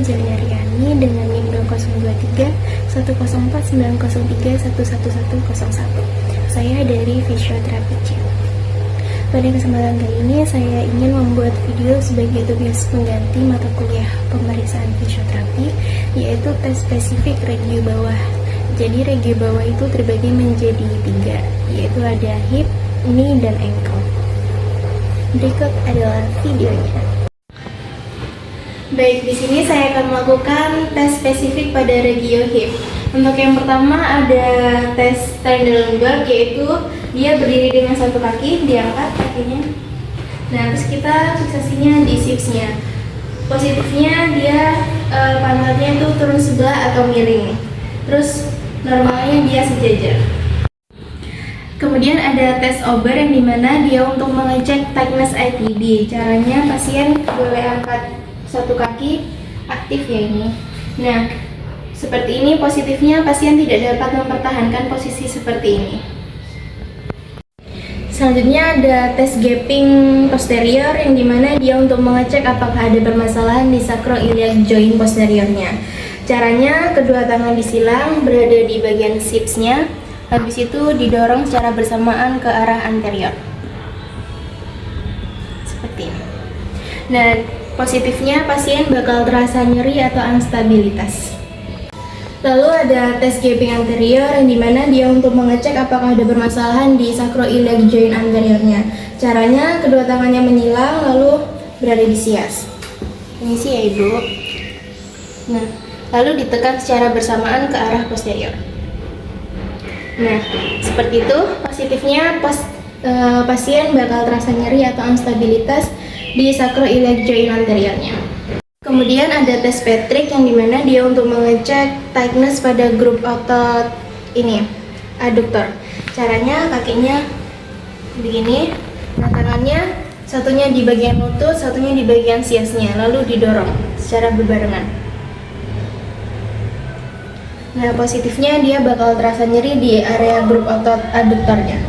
Angelina Riani dengan NIM 023 104 903 11101. Saya dari Fisioterapi C. Pada kesempatan kali ini saya ingin membuat video sebagai tugas pengganti mata kuliah pemeriksaan fisioterapi, yaitu tes spesifik regio bawah. Jadi regio bawah itu terbagi menjadi 3, yaitu ada hip, knee, dan ankle. Berikut adalah videonya. Baik, di sini saya akan melakukan tes spesifik pada regio hip. Untuk yang pertama ada tes Trendelenburg, yaitu dia berdiri dengan satu kaki, diangkat kakinya. Nah, terus kita fiksasinya di sipsnya. Positifnya dia pantatnya itu turun sebelah atau miring. Terus normalnya dia sejajar. Kemudian ada tes Ober yang dimana dia untuk mengecek tightness ITD. Caranya pasien boleh angkat satu kaki, aktif ya ini. Nah, seperti ini positifnya pasien tidak dapat mempertahankan posisi seperti ini. Selanjutnya ada tes gapping posterior yang dimana dia untuk mengecek apakah ada permasalahan di sacroiliac joint posteriornya. Caranya kedua tangan disilang berada di bagian sipsnya, habis itu didorong secara bersamaan ke arah anterior. Seperti ini. Nah, positifnya pasien bakal terasa nyeri atau instabilitas. Lalu ada tes gapping anterior yang dimana dia untuk mengecek apakah ada permasalahan di sacroiliac joint anteriornya. Caranya kedua tangannya menyilang lalu berada di sias. Ini sih ya ibu. Nah, lalu ditekan secara bersamaan ke arah posterior. Nah, seperti itu. Positifnya pasien bakal terasa nyeri atau instabilitas di sacroiliac joint anteriornya. Kemudian ada tes Patrick yang dimana dia untuk mengecek tightness pada grup otot ini, aduktor. Caranya kakinya begini, nah tangannya satunya di bagian lutut, satunya di bagian siasnya, lalu didorong secara berbarengan. Nah, positifnya dia bakal terasa nyeri di area grup otot aduktornya.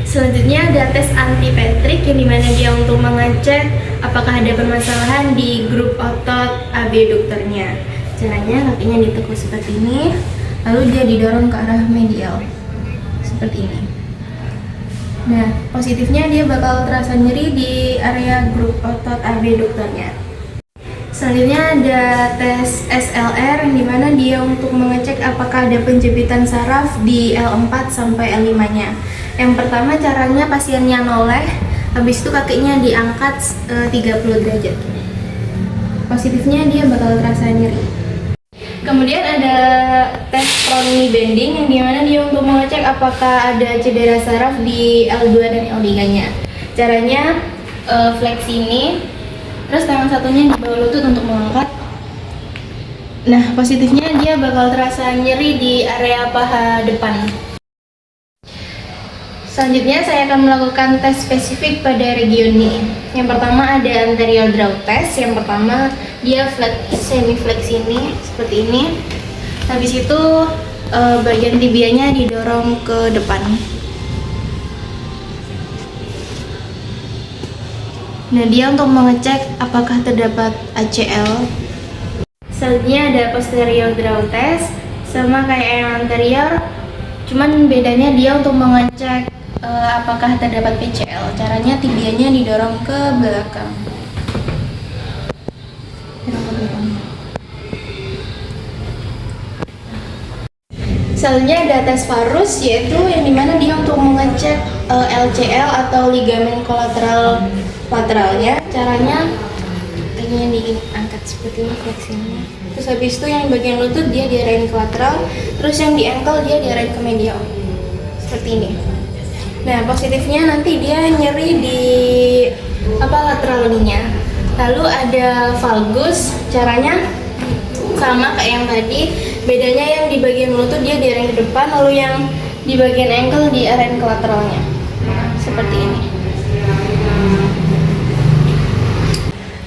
Selanjutnya ada tes anti-Patrick yang dimana dia untuk mengecek apakah ada permasalahan di grup otot abduktornya. Caranya kakinya ditekuk seperti ini, lalu dia didorong ke arah medial seperti ini. Nah, positifnya dia bakal terasa nyeri di area grup otot abduktornya. Selanjutnya ada tes SLR yang dimana dia untuk mengecek apakah ada penjepitan saraf di L4 sampai L5-nya. Yang pertama caranya pasiennya noleh, habis itu kakinya diangkat 30 derajat. Positifnya dia bakal terasa nyeri. Kemudian ada tes prone knee bending yang dimana dia untuk mengecek apakah ada cedera saraf di L2 dan L3-nya. Caranya fleksi ini, terus tangan satunya di bawah lutut untuk mengangkat. Nah, positifnya dia bakal terasa nyeri di area paha depan. Selanjutnya saya akan melakukan tes spesifik pada region knee. Yang pertama ada anterior draw test. Yang pertama dia semi flex ini seperti ini. Habis itu bagian tibianya didorong ke depan. Nah, dia untuk mengecek apakah terdapat ACL. Selanjutnya ada posterior draw test, sama kayak yang anterior, cuman bedanya dia untuk mengecek apakah terdapat PCL. Caranya tibianya didorong ke belakang. Selanjutnya ada tes varus, yaitu yang dimana dia untuk mengecek LCL atau ligamen kolateral lateralnya. Caranya kakinya diangkat seperti ini fleksinya. Terus habis itu yang bagian lutut dia diarahin ke lateral, terus yang di ankle dia diarahin ke medial. Seperti ini. Nah, positifnya nanti dia nyeri di lateral knee-nya. Lalu ada valgus, caranya sama kayak yang tadi, bedanya yang di bagian lutut dia diarahin ke depan, lalu yang di bagian ankle diarahin ke lateralnya. Seperti ini.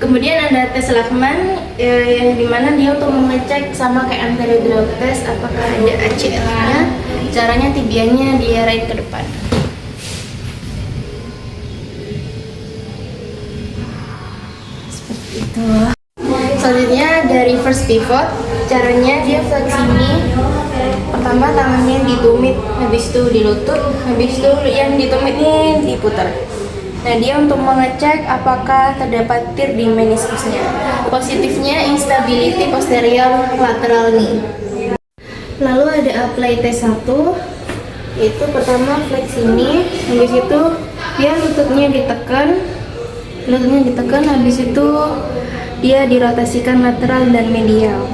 Kemudian ada tes Lachman yang dimana dia untuk mengecek sama kayak anterior draw test apakah ada ACL-nya. Caranya tibianya diarahin ke depan. Seperti itu. Selanjutnya first pivot, caranya dia flex ini. Pertama tangannya ditumit, habis itu di lutut, habis itu yang ditumit ini diputar. Nah, dia untuk mengecek apakah terdapat tear di meniskusnya. Positifnya instability posterior lateral knee. Lalu ada apply test 1, yaitu pertama flex ini, habis itu dia lututnya ditekan, habis itu dia dirotasikan lateral dan medial.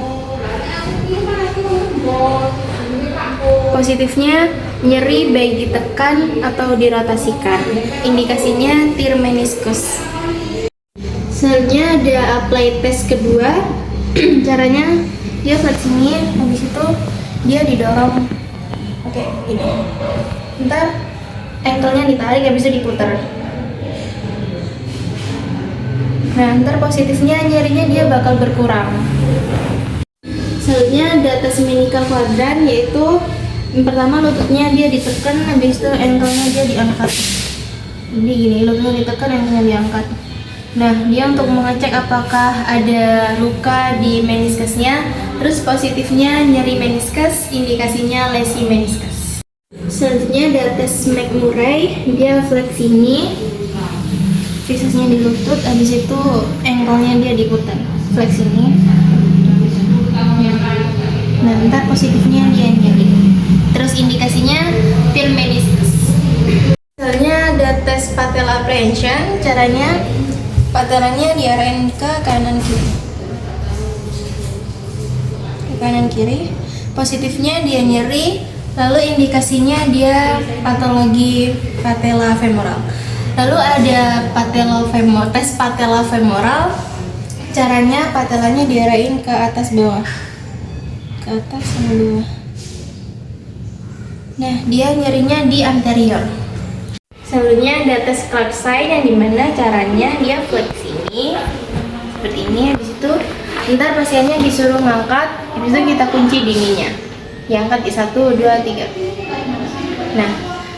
Positifnya nyeri baik ditekan atau dirotasikan. Indikasinya tear meniscus. Selanjutnya ada apply test kedua. Caranya dia flex ini, habis itu dia didorong. Oke, gini. Ntar ankle-nya ditarik, habis itu diputar. Nah, ntar positifnya nyerinya dia bakal berkurang. Selanjutnya ada tes minical quadrant, yaitu yang pertama lututnya dia ditekan, habis itu ankle-nya dia diangkat. Jadi gini, lututnya ditekan, ankle-nya diangkat. Nah, dia untuk mengecek apakah ada luka di meniskusnya. Terus positifnya nyeri meniskus, indikasinya lesi meniskus. Selanjutnya ada tes McMurray, dia flex ini, fiksasinya di lutut, habis itu ankle-nya dia diputar, flex ini. Nah, ntar positifnya dia nyeri. Terus indikasinya tear meniscus. Misalnya ada tes patella prehension, caranya patelanya diarahin ke kanan kiri. Ke kanan kiri. Positifnya dia nyeri, lalu indikasinya dia patologi patella femoral. Lalu ada tes patella femoral. Caranya patelanya diarahin ke atas bawah. Ke atas sama bawah. Nah, dia nyerinya di anterior. Selanjutnya ada tes Clark-Sign, yang dimana caranya dia flex ini seperti ini, habis itu ntar pasiennya disuruh ngangkat, habis itu kita kunci dininya, diangkat di 1, 2, 3. Nah,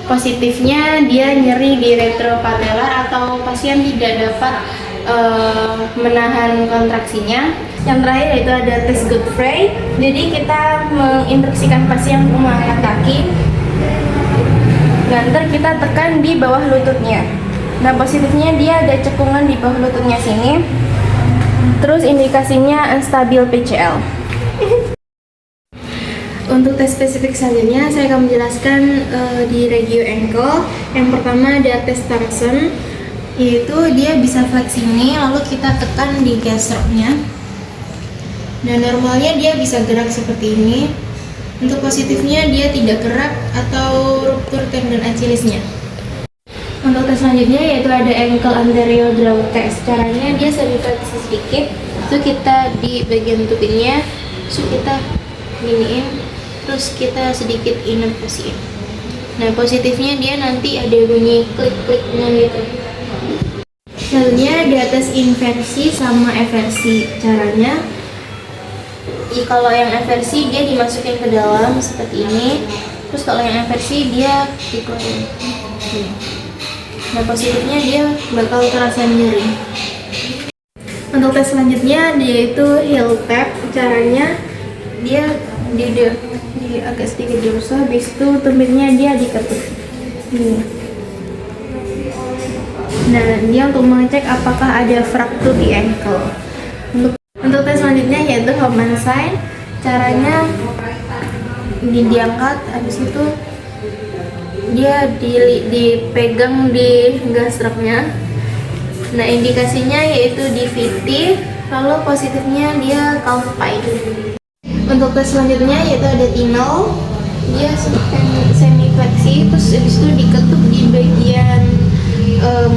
positifnya dia nyeri di retropatellar atau pasien tidak dapat menahan kontraksinya. Yang terakhir yaitu ada tes Godfrey, jadi kita menginstruksikan pasien untuk mengangkat kaki. Nah, ntar kita tekan di bawah lututnya. Nah, positifnya dia ada cekungan di bawah lututnya sini. Terus indikasinya unstable PCL. Untuk tes spesifik selanjutnya saya akan menjelaskan di regio ankle. Yang pertama ada tes Tarson, yaitu dia bisa flex ini, lalu kita tekan di gastroknya. Dan normalnya dia bisa gerak seperti ini. Untuk positifnya dia tidak gerak atau ruptur tendon Achillesnya. Untuk tes selanjutnya yaitu ada ankle anterior draw test. Caranya dia semifleksi sedikit, itu kita di bagian lututnya, terus kita giniin, terus kita sedikit inervasiin. Nah, positifnya dia nanti ada bunyi klik-kliknya gitu. Selanjutnya ada tes inversi sama eversi. Caranya kalau yang eversi dia dimasukin ke dalam seperti ini, terus kalau yang eversi dia dikeluarin. Nah, positifnya dia bakal terasa nyeri. Untuk tes selanjutnya yaitu heel tap. Caranya dia di agak sedikit dorsal, habis itu tumitnya dia diketuk. Nah, dia untuk mengecek apakah ada fraktur di ankle. Untuk tes selanjutnya yaitu Hoffman sign. Caranya diangkat, habis itu dia dipegang di gastroknya. Nah, indikasinya yaitu DVT, lalu positifnya dia calf pine. Untuk tes selanjutnya yaitu ada Tinel, dia semi fleksi, terus habis itu diketuk di bagian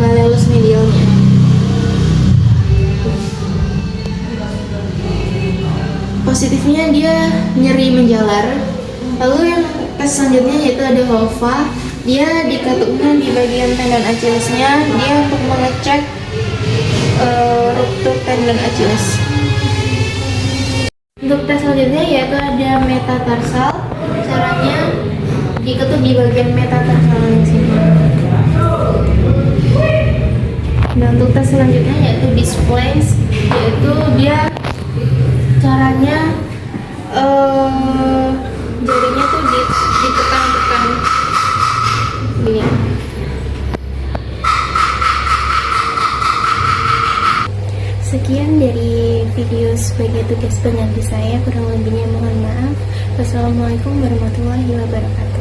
malleolus medialnya. Positifnya dia nyeri menjalar. Lalu yang tes selanjutnya yaitu ada Hova, dia diketuknya di bagian tendon Achillesnya, dia untuk mengecek ruptur tendon Achilles. Untuk tes selanjutnya yaitu ada metatarsal. Caranya diketuk di bagian metatarsal yang sini. Dan untuk tes selanjutnya yaitu displace, yaitu dia caranya Sekian dari video sebagai tugas pengganti saya, kurang lebihnya mohon maaf. Wassalamualaikum warahmatullahi wabarakatuh.